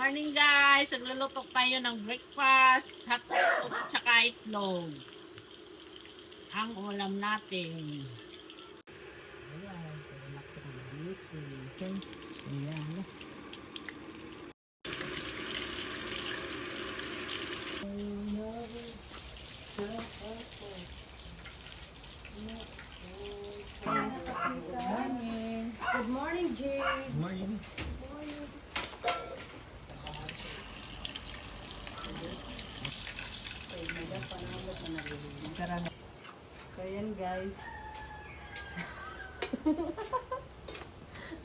Morning guys! Nagluluto tayo ng breakfast, hotdog at saka itlog. Ang ulam natin. Ayan, pwede natin mag-gising. Ayan. Good morning, Jay. Good morning. So, yan guys.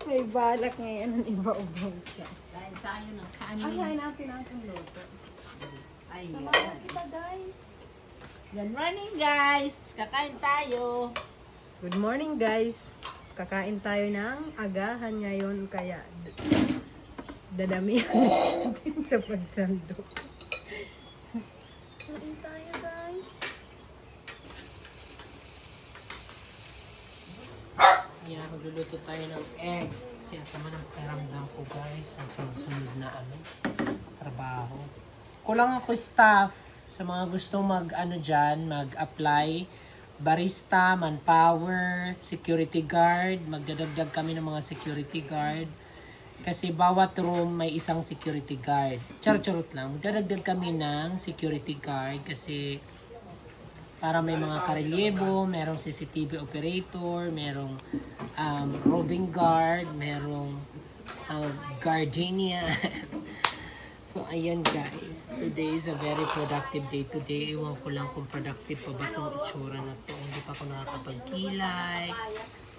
May balak ngayon ng iba-ubang siya. Kain tayo ng Ay, kanin. hain natin ang luto. Ayan. Samahan kita, guys. Good morning guys! Kakain tayo. Good morning, guys. Kakain tayo ng agahan ngayon, kaya dadamihan natin sa pagsandok. Kain tayo, guys. Ayan, magluluto tayo ng egg. Kasi ang sama ng paramdam ko guys. Ang sunod na trabaho. Kulang ako staff sa mga gustong mag-apply. Barista, manpower, security guard. Magdadagdag kami ng mga security guard. Kasi bawat room may isang security guard. Charot lang. Magdadagdag kami ng security guard kasi para may mga karelyebo, merong CCTV operator, merong roving guard, merong gardenia. So, ayan guys. Today is a very productive day today. Ewan ko lang kung productive pa ba itong itsura na to. Hindi pa ako nakakapagkilay.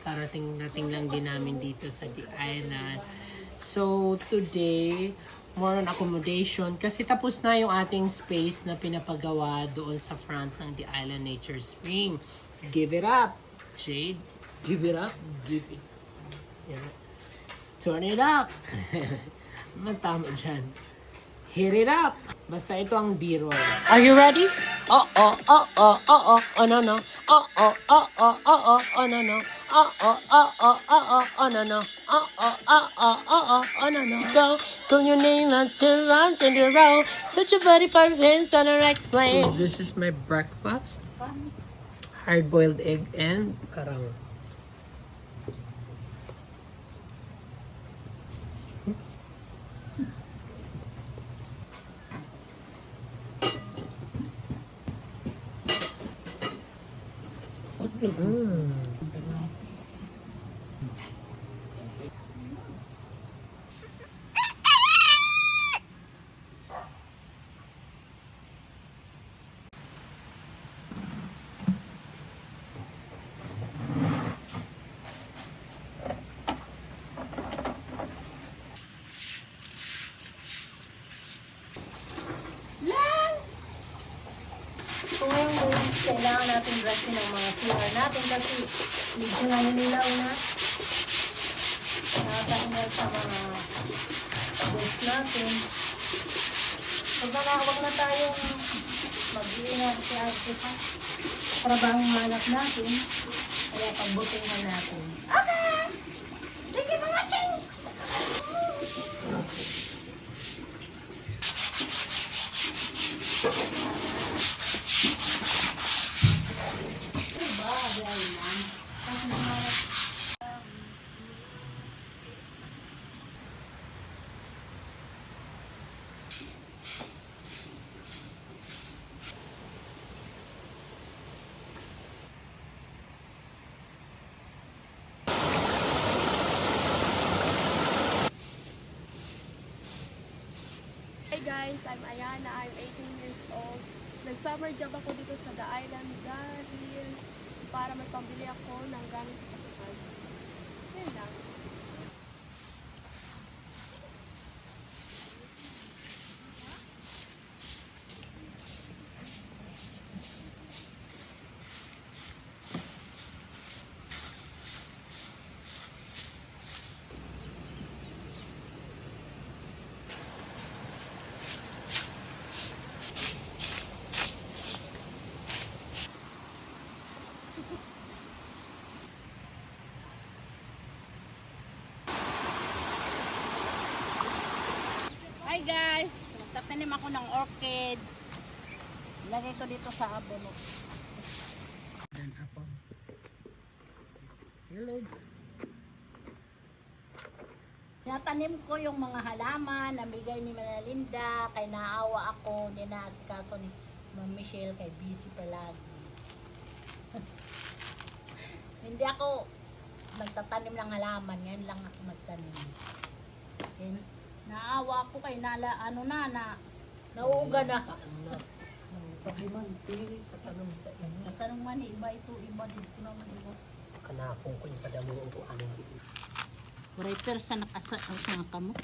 Karating-dating lang din namin dito sa The Island. So, today, more on accommodation. Kasi tapos na yung ating space na pinapagawa doon sa front ng The Island Nature Spring. Give it up, Jade. Give it up. Give it. Yeah. Turn it up. Tama dyan. Hit it up. Basta ito ang B-roll. Are you ready? Oh, oh, oh, oh, oh, oh, oh, no, no. Oh, oh, oh, oh, oh, oh, oh, no, no. Oh, oh, oh, oh, oh, oh, oh, no, no. Oh, oh, oh, oh, oh, oh, oh, no, no. Go, call your name out to runs in the row. Such a body for things on our explain. So, this is my breakfast. Hard-boiled egg and parang So ngayon guys, kailangan natin brushin ang mga CR natin kasi medyo nga nililaw na. Nakakaingat sa mga guest natin. Huwag na tayong mag-iingat si Ate pa. Trabahong hanap natin. Kaya pagbutingan natin. Okay! Thank you for watching! Hi guys, I'm Ayana. I'm 18 years old. Nag-summer job ako dito sa The Island dahil para may pambili ako ng gamit sa pasukan. Yan lang. Hi guys! Magtatanim ako ng orchids. Lagay ko dito sa abono. Hello. Tinatanim ko yung mga halaman na bigay ni Manalinda. Kay naawa ako, ninasikaso ni Ma'am Michelle, kay busy palagi. Hindi ako nagtatanim ng halaman, ngayon lang ako magtanim. And, naawa ako kay nauuga na. Tatanong man, iba ito, iba dito naman iba. Kanakong ko yung padamo o ano. Waray persa nakasa ang kamo.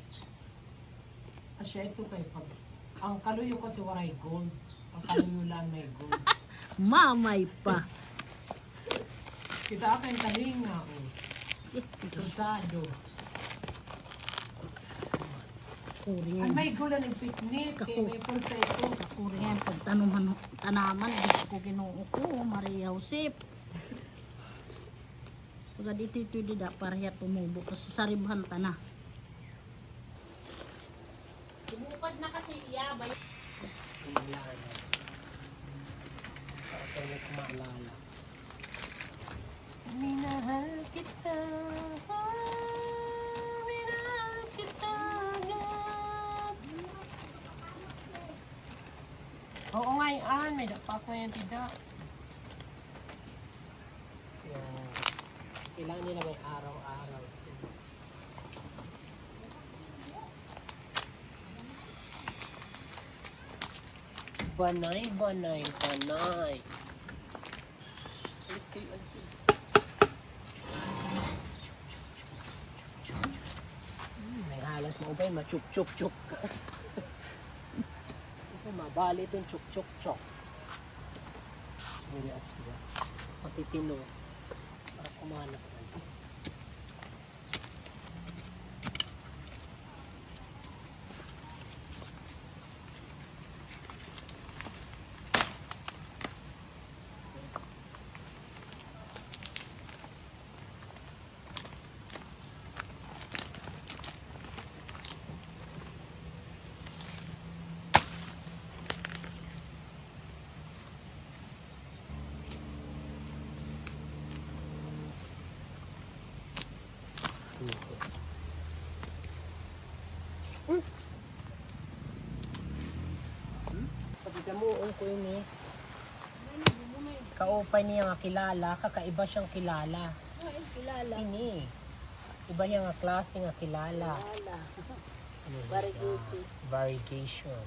Asya ito kay pag ang kaluyo kasi waray gold. Ang kaluyo lang may gold. Mamay pa. Kita akin talinga o. Susado. Ay Kuriyan. may gold ang picnic. Kaya may pulsa ito. Kuriyan pag tanaman, Diyos ko Ginoo ko, Maria Josep. Pagka dito di da parya tumubo kasi saribhan ta na. Tumupad na kasi iyabay. Kumalala. Para tayo kumalala. Minahal kita. Minahal kita. Oo nga yan. May dapat ko yan tidak. Yan. Kailangan nila may araw-araw. Banay, banay, banay. Alis kayo, alis kayo. May halas mo ba? Machuk-chuk-chuk. Mabali itong chuk-chuk-chuk. Hindi asya. Matitino. Para kumanak na. Pagdamuon ko yun eh. Kaupay niya nga kilala, kakaiba siyang kilala. Ay, kilala. Ini. Iba niya nga klase nga kilala. Kilala. Ano yun? Variegation. Variegation.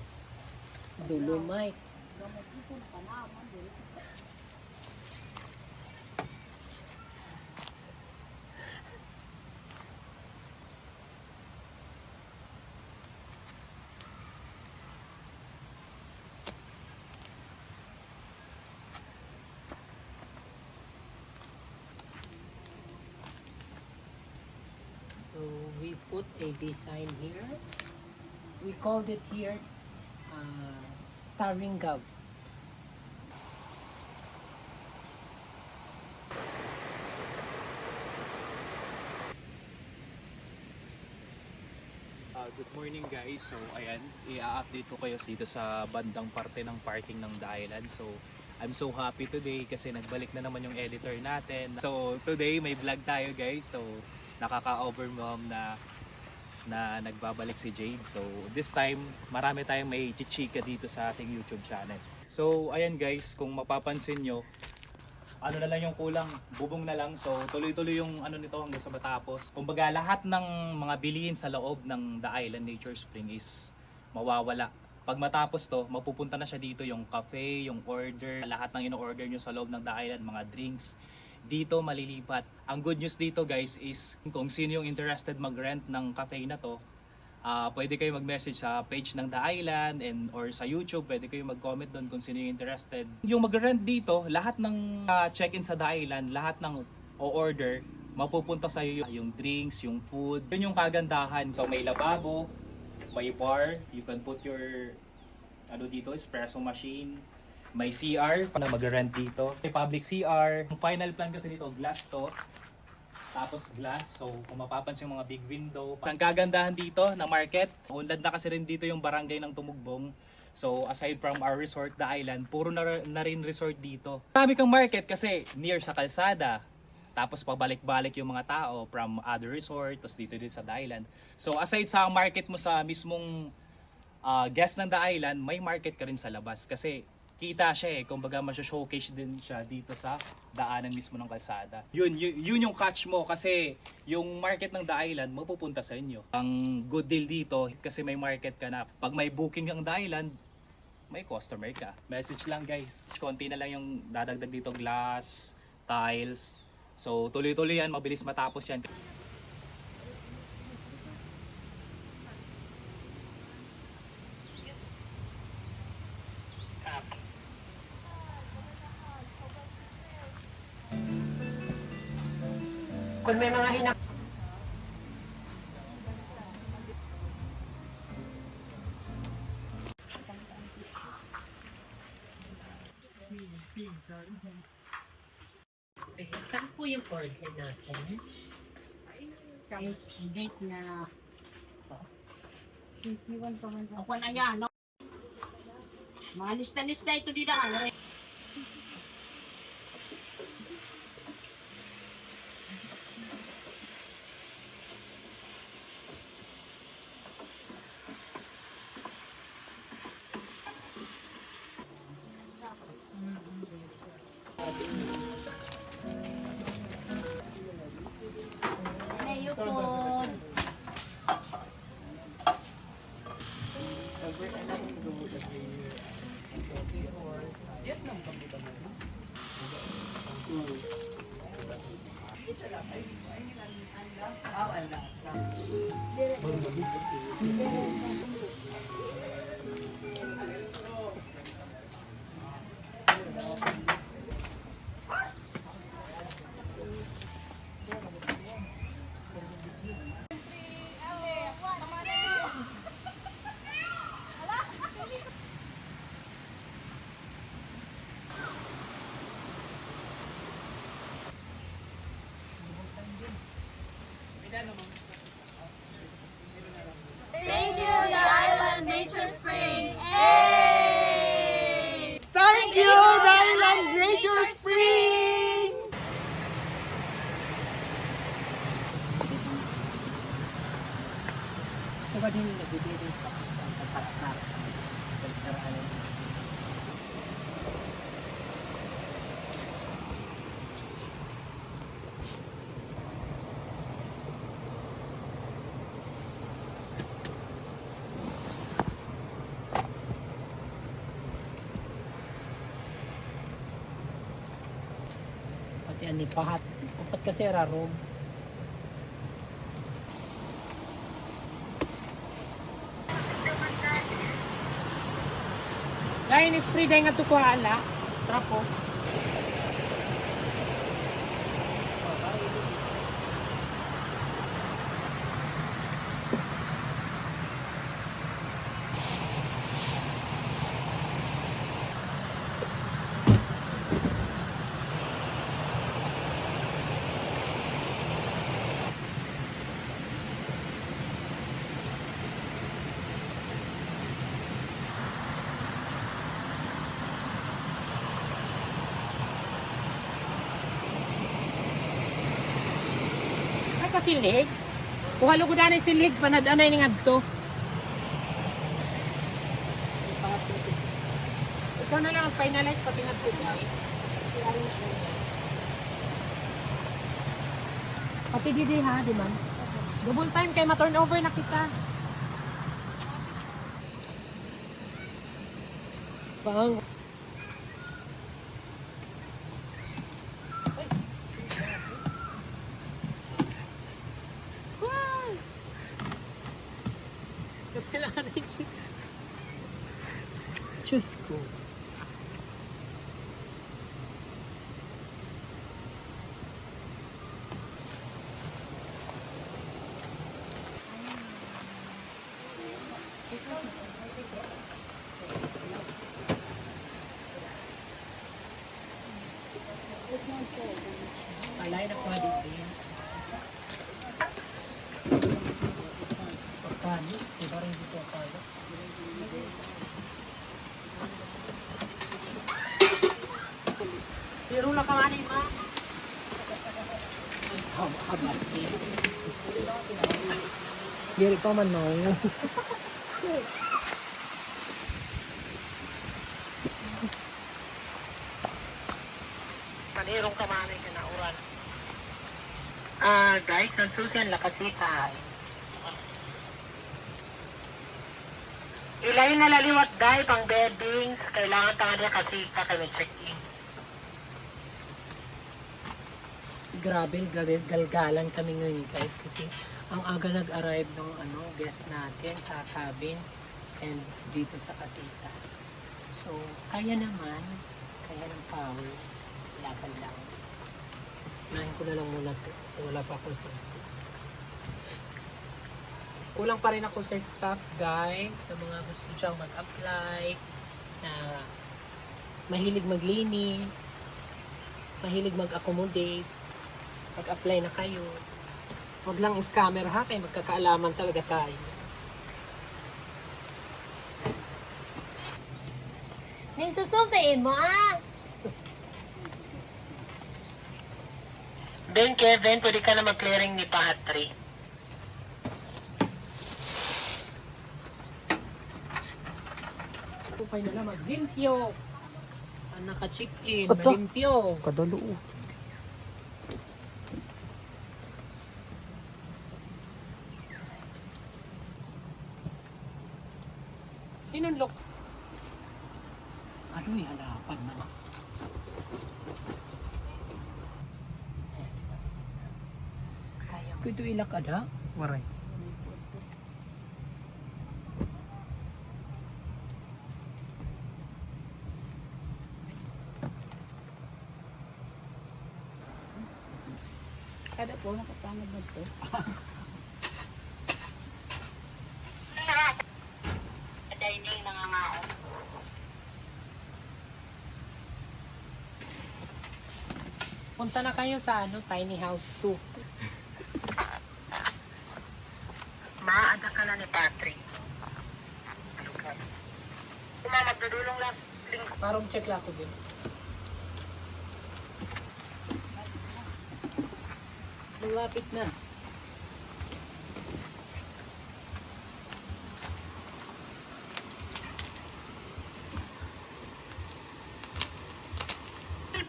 Dolomite. Gamot ito pa naman. So we put a design here. We called it here Taringav. Good morning guys. So ayan, i-update ko kayo dito sa bandang parte ng parking ng The Island. So I'm so happy today kasi nagbalik na naman yung editor natin. So today may vlog tayo guys. So nakaka-overwhelm na nagbabalik si Jade. So this time marami tayong may chichika dito sa ating YouTube channel. So ayan guys, kung mapapansin nyo, ano na lang yung kulang, bubong na lang. So tuloy-tuloy yung ano nito hanggang sa matapos. Kumbaga lahat ng mga bilihin sa loob ng The Island Nature Spring is mawawala. Pag matapos to, mapupunta na siya dito yung cafe, yung order, lahat ng ino-order nyo sa loob ng The Island, mga drinks, dito malilipat. Ang good news dito guys is kung sino yung interested mag-rent ng cafe na to, pwede kayo mag-message sa page ng The Island or sa YouTube, pwede kayo mag-comment doon kung sino yung interested. Yung mag-rent dito, lahat ng check-in sa The Island, lahat ng o-order, mapupunta sa iyo yung drinks, yung food. Yun yung kagandahan. So may lababo, may bar, you can put your dito, espresso machine. May CR na mag-rent dito. May public CR. Yung final plan kasi nito, glass to. tapos glass. So kung mapapansin yung mga big window. Ang kagandahan dito na market, unlad na kasi rin dito yung barangay ng Tumugbong. So aside from our resort, the island, puro na rin resort dito. Marami kang market kasi near sa kalsada. Tapos pabalik-balik yung mga tao from other resort, tapos dito din sa the island. So aside sa market mo sa mismong guest ng the island, may market ka rin sa labas. Kasi kita siya kumbaga masho-showcase din siya dito sa daanan mismo ng kalsada. Yun yung catch mo kasi yung market ng the island mapupunta sa inyo. Ang good deal dito kasi may market ka na. Pag may booking ang the island, may customer ka. Message lang guys. Konti na lang yung dadagdag dito, glass, tiles. So tuloy-tuloy yan, mabilis matapos yan. Kung may mga hinak... Saan po yung order natin? Kahit date na 21 pa man. Ako na yan, no? Mga lista-lista ito dito. Ayupod. Thank you, the Island Nature Spring! Hey! Thank you, Island Nature Spring! So, ba din nagbibigay sa kapatnar? Pati ani pahat. Upat kasi raro. Dahil ni-spray dahil nga ito ko ala. Trapo. Silig. Kuhalo ko daan silig panadanay ni ngadto. Ikaw na lang ang finalize pati ngadto. Pati didi ha, di man. Double time kay ma-turn over na kita. Pang Diyos ko. Palay na kwa dito. habasi. Diri pa man no. Panirong kamanay ka na uran. Guys, nansusian lakasita. Ilay na laliwat dahil pang beddings. Kailangan tanga niya kasita kami check-in. Grabe, galgalan kami ngayon guys kasi ang aga nag-arrive ng guest natin sa cabin and dito sa kasita. So, kaya naman, kaya ng powers, laban lang. Unahin ko na lang muna to kasi wala pa ako susi. Kulang pa rin ako sa staff guys, sa mga gusto diyang mag-apply, na mahilig maglinis, mahilig mag-accommodate, mag-apply na kayo. Huwag lang scammer ha, kaya magkakaalaman talaga tayo. Nisusultiin mo Then Kevin, pwede ka na mag-clearing ni Patri. Ito kayo na mag-limpyo. Ang naka-check-in, malimpyo. Kadalo. Sinunlok. Ano yung halapan man? Kaya ko ito ilakad ha? Waray. Kada po, nakapangad na ito. Dining nangangaon. Punta na kayo sa tiny house 2. Maada ka na ni Patrick. Magdudulong lang. Parang check lang ako din. Malapit na.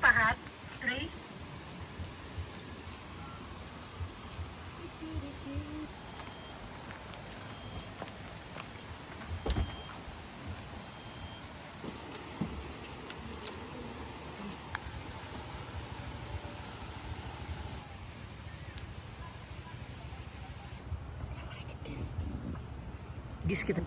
Pahat? 3? Gis kita.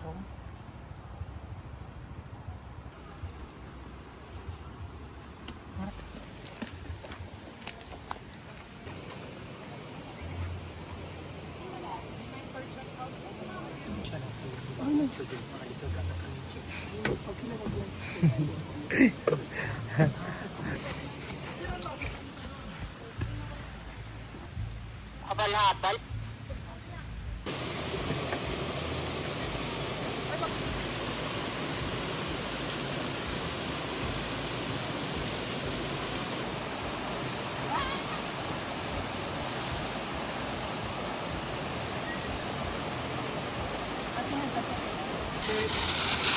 Abal-abal.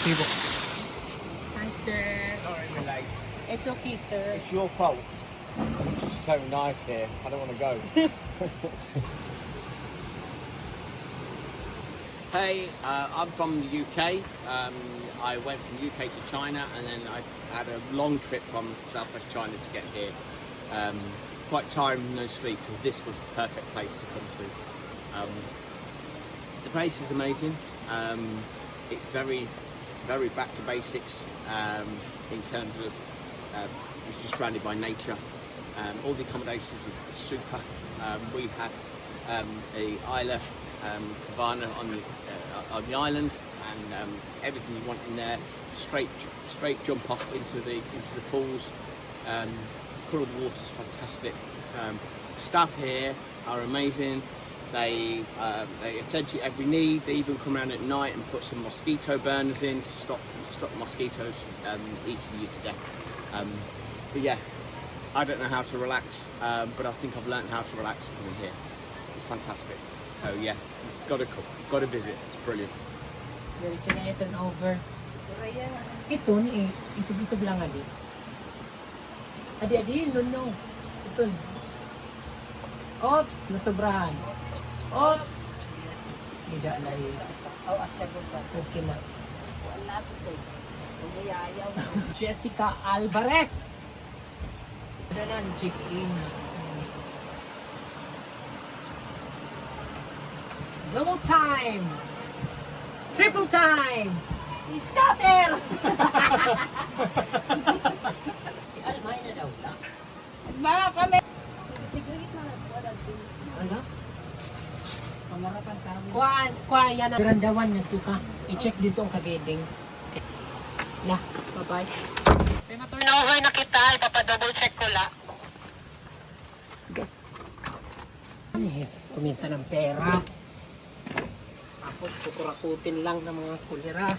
Sibo. Hi, sir. Sorry, we're late. It's okay, sir. It's your fault. It's just so nice here. I don't want to go. Hey, I'm from the UK. I went from UK to China, and then I had a long trip from Southwest China to get here. Quite tired with no sleep, because this was the perfect place to come to. The place is amazing. It's very back to basics in terms of it's just surrounded by nature. All the accommodations are super. We had the Isla Cabana on the island, and everything you want in there. Straight jump off into the pools. Colour of the water's fantastic. Staff here are amazing. They attend to every need. They even come around at night and put some mosquito burners in to stop mosquitoes eating you to death. But yeah, I don't know how to relax, but I think I've learned how to relax coming here. It's fantastic. So yeah, got to come, got to visit. It's brilliant. Diretso na turn over. Korea nga. Ito ni isog-isog lang adi. Adi, no. Ito. Oops, nasobrahan. Oops. Tidak na yun. Oh, asya ko pa. Okay na. Wala ko to. Umayayaw. Jessica Alvarez. Danan, check-in. Double time. Triple time. Scatter! Almay na daw ta. Mga kami. Sigurito na wala din. Ano? Pangarapan kami. Kuha yan. Grandawan na to ka. I-check dito ang kagedings. Na, bye-bye. Turnover na kita. Ipapadouble check ko la. Kumita ng pera. Tapos kukurakutin lang ng mga kulira.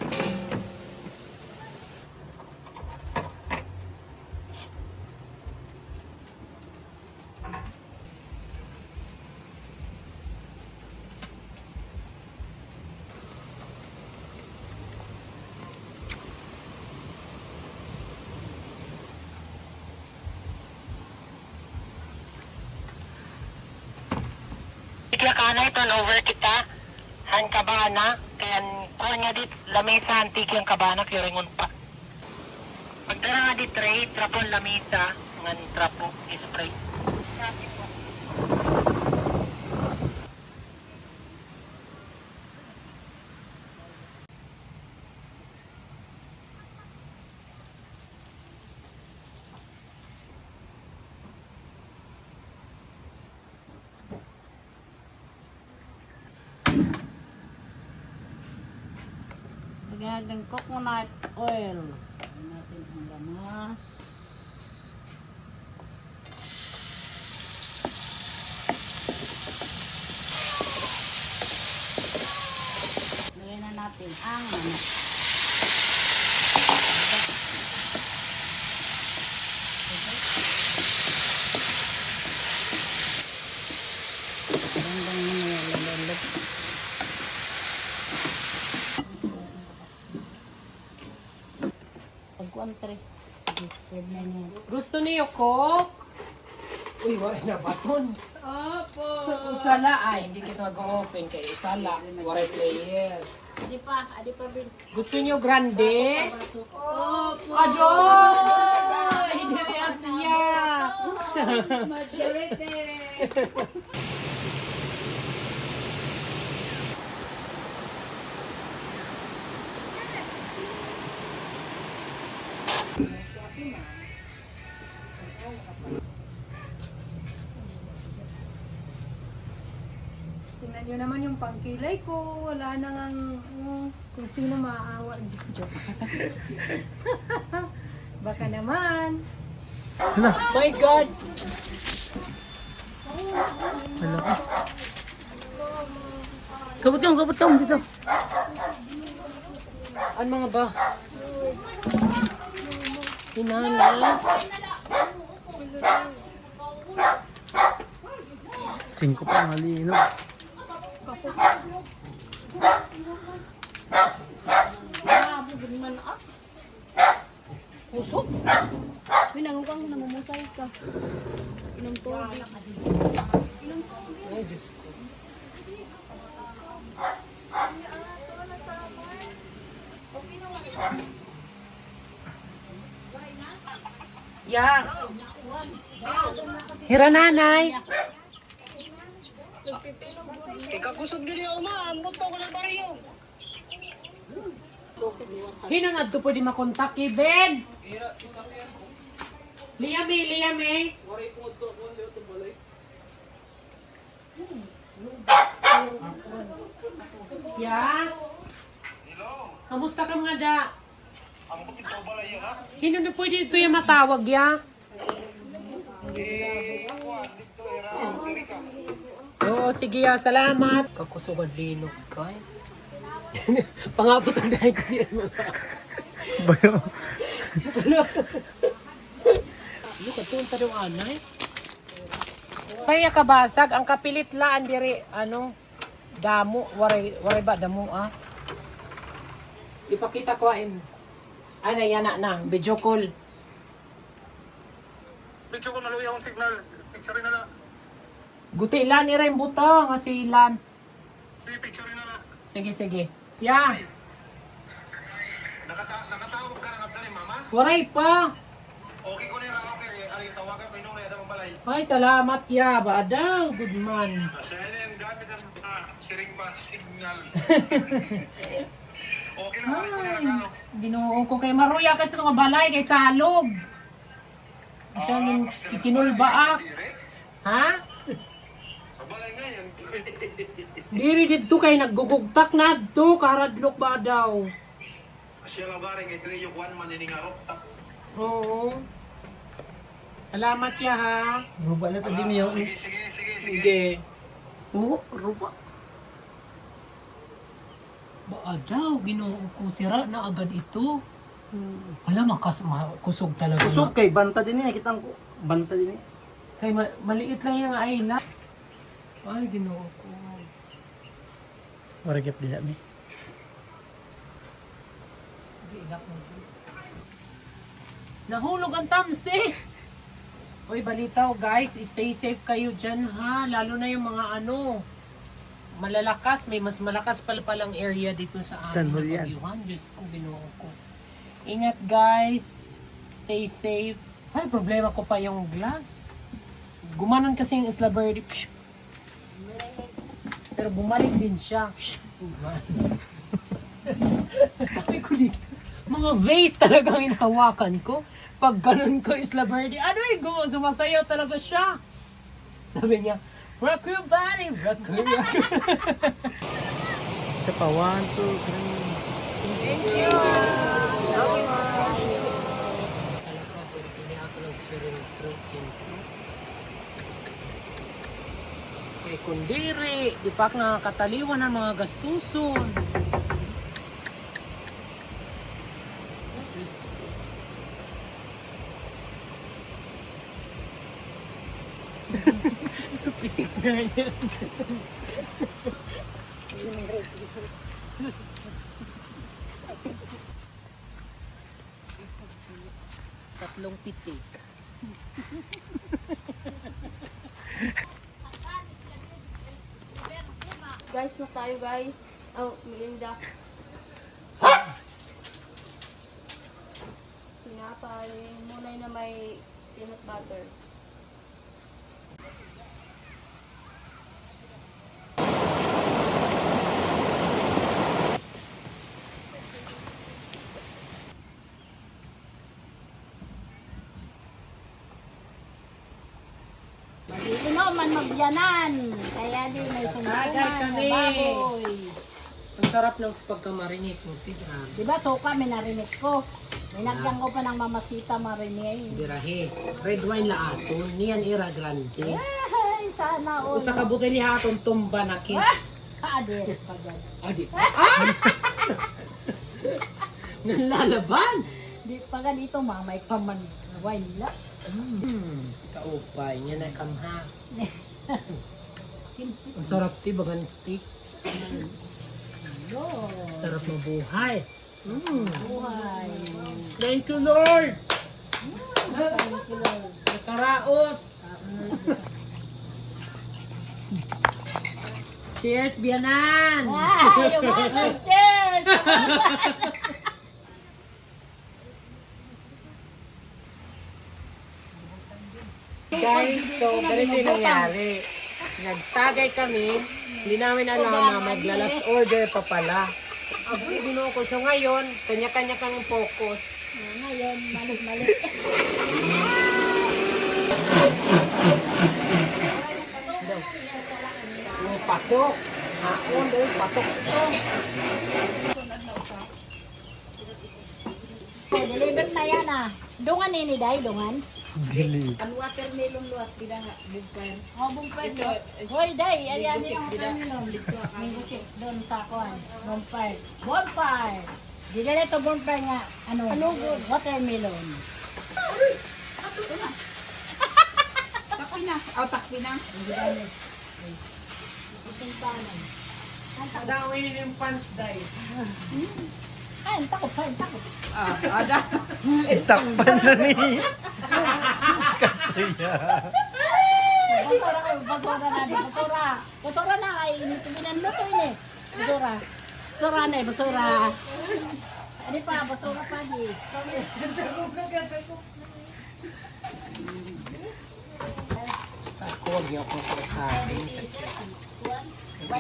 Kaya kanay turnover kita. Han kabana. Kaya kuha nga dit lamesa antik yung kabana kaya ringon pa. Pagdara nga dit tray, trapon lamesa. Ngan trapo spray. Lagyan natin coconut oil. Lagyan natin ang lamas. Lagyan na natin ang manok. Gandang mo na lalabot. Pagkuantre. Serve na niya. Gusto niyo Coke? Uy, wala na baton. Opo. Usala ay, hindi kita mag-open kay usala. Wala player. Adi pa Bin. Gusto niyo grande? Opo. Adoy! Hindi rin siya. Majority. Tingnan nyo naman yung pangkilay ko. Wala na ngang kung sino maaawa. Joke. Baka naman. My God! Kabot kang dito. Ano mga ba? Hinala. 5 pa, halino. Pusok? Minangugang namumusay ka. Inom tubig. Ay, Diyos ko. Yeah. Hira nanay. Hino na ito pwede makontak kay Ben? Liyame. Ya? Kamusta ka mga da? Hino na pwede ito yung matawag ya? Oo, sige ya, salamat. Kakusugan lino, guys. Pangabot ang dahil ko siya mga. Bayo. Look at Dito ta daw anay. Kaya kabasag ang kapilit laan diri ano damo waray ba damo ah. Ipakita ko ay yana na video call. Medyo ko naluya akong signal. Picture na lang. Guti ilan ira yung buto nga si ilan. Sige, picture na lang. Sige. Ya. Nakatawag ka na nga ni mama. Waray pa. Okay ko na yung okay. Aling tawagan ko inong na yata mong balay. Ay salamat ya ba daw good man. Siya yan gamit ang siring pa signal. Okay na, balik ko na lang ano. Ginoo ko kay maruya kasi nga balay kay salog. Siya nung ikinulbaak. Ha? Balay nga yan. Diri dito kay naggugugtak na to karadlok ba daw. Siya nga ba rin ito yung one man iningarok. Oo. Salamat ya ha. Rupa na to di miyo. Sige. Sige. Oo, rupa. Ba daw ginoo ko sira na agad ito. Wala kusog talaga. Kusog kay banta din niya kitang ko. Banta din niya. Kay maliit lang yung ayla. Ay ginoo ko. Waragap din mi. Nahulog ang tamsi. Uy, balitaw guys, stay safe kayo dyan ha. Lalo na yung mga malalakas. May mas malakas palang area dito sa San amin. Julian. Bagyuhan. Diyos ko, ginoo ko. Ingat guys. Stay safe. Ay, problema ko pa yung glass. Gumanon kasi yung Isla Verde. Psh! Pero bumalik din siya. Psh! Sabi ko dito, mga vase talagang inahawakan ko. Pag ganun ko Isla Verde, sumasayaw talaga siya. Sabi niya, rock your body, rock your body. Isa pa, 1, 2, 3. Thank you. Kay kundiri, di pa nakakataliwan ng mga gastuson. Pitik na yan. Tatlong pitik. Guys, na tayo guys. Oh, Melinda. Tinapay. Munay na may peanut butter. Ino man magyanan. Kaya din may Agad sungkuman na kami. baboy. Ang sarap ng pagkamarinig mo, Tigra. Diba suka may narinig ko. Minagyan ko pa ng mamasita marinig. Birahe. Red wine la aton. Niyan ira grande. Ay, sana all. Usa ka butil niya atong tumba na kin. Adir pa dyan. Adi. Ah! Nalalaban. Di pa ka dito mamay pa man. Wala. Kaupay niya na kamha. Ang sarap ti bagan steak. Sarap mabuhay. Buhay. Thank you Lord. Thank you, Lord. Nakaraos. Cheers, Bianan! Ay, umatang cheers! Guys, so ganito yung nangyari. Nagtagay kami, hindi namin alam na magla-last order pa pala. Ako, ginoo ko. So ngayon, kanya-kanya kang focus. Ngayon, mali-mali. Yung pasok. Ako, doon, pasok ito. Deliver na yan ah. Dungan ini day, dungan. Dili. Oh, bumpay do. Hoy, day, ayan din ang watermelon. Mingusik doon sa kuan. Bumpay. Bumpay. Dili to bumpay nga, watermelon. takpi na. Oh, takpi na. Madawin yung pants dahil. Ay, takot, takot. Takpan na ni. Basura na, basura. Basura na, ay initingnan mo to ini. Basura. Basura na, basura. Ano pa, basura pa di. Basta ako, huwag niyo akong kausapin kasi yung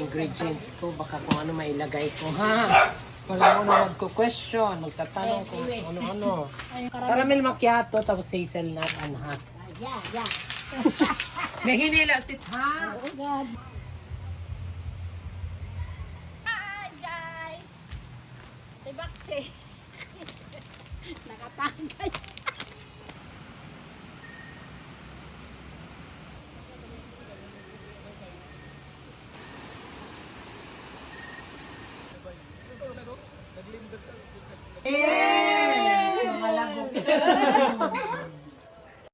ingredients ko, baka kung ano mailagay ko, ha? Wala ko na magko-question, magtatanong kung ano-ano. Caramel macchiato, tapos hazelnut and hot. Yeah. May hinila sit, ha? Oh God. Hi guys! Tibaksi. Nakatangay. Yes! Malagok.